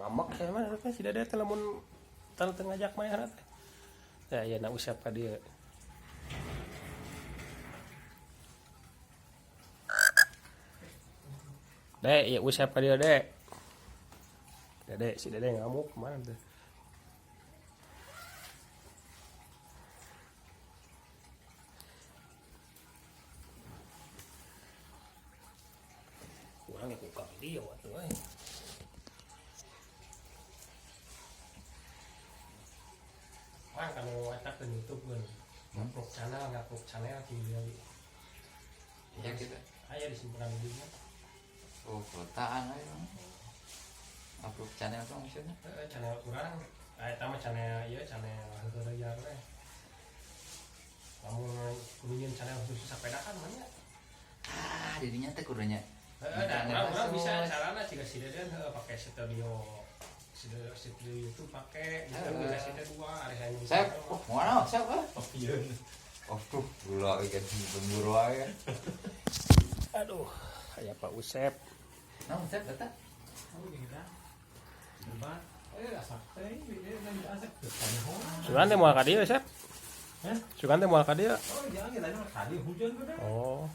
ngamak ya mah teh si Dede teh lamun teu ngajak mah teh. Ya ieu na usap ka dieu. Dek, ya usap ka dieu, Dek. Dede, si Dede ngamuk kemana tuh? Kurang ya kukang dia waktu itu. Wah, kalau atak ke YouTube kan, ngapuk channel tinggal. Ya kita. Ayo disimpan dulu. Oh, kotaan aja. Upload channel apa maksudnya? Channel kurang. Tama channel channel heureuyar we. Lamun kudunya channel khusus sepedaan mah nya. Ah, dirinya teh kudunya. Urang bisa carana jika si Deden pakai studio YouTube pakai bisa kita dua hari hanya bisa. Mana? Sep ah. Oh iya. Oh tuh, gula ikan pemburu aja. Aduh, kayak Pak Usep. Nah, Sep kata. Oh, gitu. Tempat. Asak teh, asak teh. Sugan teh moal ka dieu, Sep? Hah? Sugan teh moal ka dieu. Oh, jangan kita tadi hujan kan. Oh.